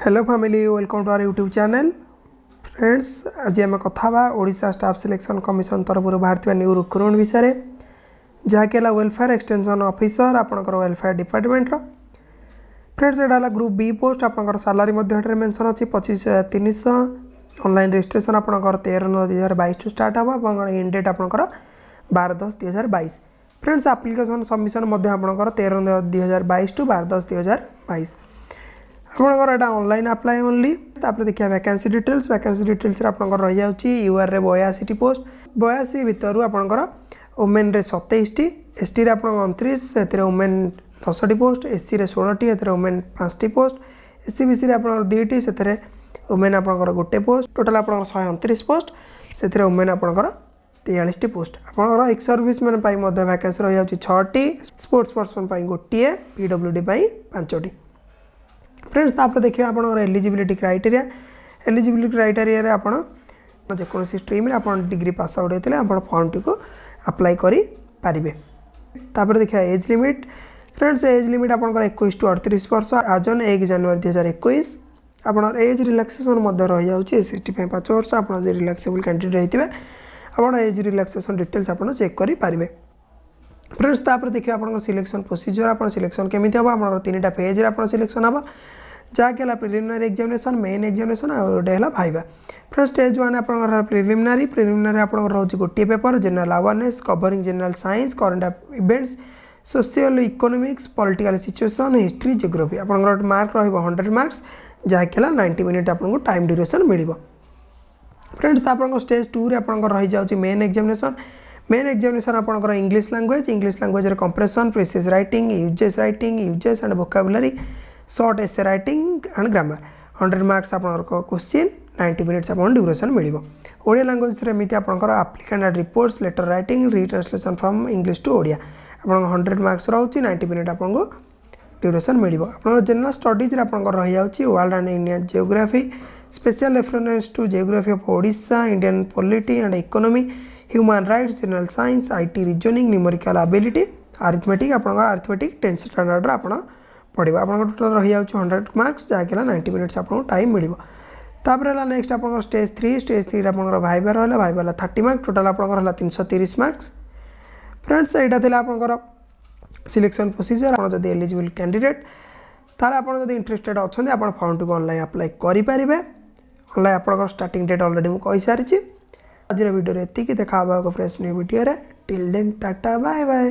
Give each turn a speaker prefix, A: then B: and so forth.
A: Hello family welcome to our YouTube channel friends. आज आम कथा ओडिशा स्टाफ सिलेक्शन कमिशन तरफ बाहर न्यू रिक्रुटमेंट विषय जहाँकि वेलफेयर एक्सटेंशन ऑफिसर आपंकर वेलफेयर डिपार्टमेंटर। फ्रेंड्स यहाँ ग्रुप बी पोस्ट आपंकर सालारी मेंशन अच्छी 25,300। ऑनलाइन रजिस्ट्रेशन आपंकर 13/9/2022 टू स्टार्ट हम इन डेट आपंकर 12/10/2022। फ्रेंड्स एप्लिकेशन सबमिशन आपंकर 13/9/2022 टू 12/10/2022। आपंकर यहाँ ऑनलाइन अप्लाई ओनली। देखिए वैकेंसी डिटेल्स आपंकर रही जाऊँगी यूआर रे 82 पोस्ट 82 भितर आपंकर वुमेन रे 27 टी, एसटी रे आप 29 से वुमेन 10 पोस्ट, एससी रे 16 टी से वुमेन 5 पोस्ट, एससी बीसी रे आप 2 टी से वुमेन आपंकर 1 पोस्ट, टोटाल आप 129 पोस्ट से वुमेन आपंकर 43 पोस्ट। आपंकर एक्स सर्विस मैन वैकेंसी रही जाऊँगी 6 टी, स्पोर्ट्स पर्सन गोटे, पीडब्ल्यूडी 5 टी। फ्रेंड्स देखिए आप एलिजिबिलिटी क्राइटेरिया आप जेकोसी स्ट्रीम आप डिग्री पास आउट होते हैं फॉर्म टी को अप्लाई करें। देखिए age limit. Friends age limit आपंकर 21 टू 38 वर्ष आज ऑन 1 जनवरी 2021। आप एज रिलैक्सेशन रही जाऊँगी 65 वर्ष। आप रिलैक्सेबल कैंडिडेट होते आप एज रिलैक्सेशन डिटेल्स आप चेक करेंगे। फ्रेंड्स देखिए आप सिलेक्शन प्रोसीजर आप सिलेक्शन केमी हम आप 3टा फेज आप सिलेक्शन हम जहाँकि प्रिलिमिनारी एग्जामिनेशन, मेन एग्जामिनेशन और गोटे भाइबा। फ्रेंड्स स्टेज 1 आप प्रिलिमिनारी आप रोज गोटे paper general awareness covering general science current events social economics political situation history geography. आप मार्क रहा 100 मार्क्स जहाँकि 90 मिनिट आपको टाइम ड्यूरेशन मिल। फ्रेंड्स आप स्टेज 2 रे आप रही जाऊँगी मेन एग्जामिनेशन आपंकर इंग्लिश लैंग्वेज रे compression precious writing uses and vocabulary short essay writing and grammar 100 marks आप क्वेश्चन 90 मिनिट्स आप ड्यूरेशन मिल। ओडिया लैंग्वेज एमती आपंकर applicant and reports letter writing retranslation from English to Odia आप 100 मार्क्स रोचे 90 मिनिट आपको duration मिल। आप जनरल स्टडीज आपंकर रही जाऊँगी world and Indian geography special reference to geography of Odisha Indian polity and economy human rights general science IT reasoning numerical ability arithmetic arithmetic 10th standard आप पढ़ा आप टोटल रही जाऊँगी 100 मार्क्स जहाँकि 90 मिनिट्स आपको टाइम मिल। नेक्स्ट आप स्टेज 3 आप viva रहा भाइबा 30 मार्क्स टोटल आप 330 मार्क्स। फ्रेंड्स यहाँ थी आपंकर सिलेक्शन प्रोसीजर आप एलिजिबल कैंडिडेट ताले आप इंटरेस्टेड अच्छा आप फॉर्म टी ऑनलाइन अप्लाई करेंगे। ऑनलाइन आप स्टार्टिंग डेट ऑलरेडी मुझे कही सारी। आज वीडियो एति देखा fresh new video till then tata bye bye.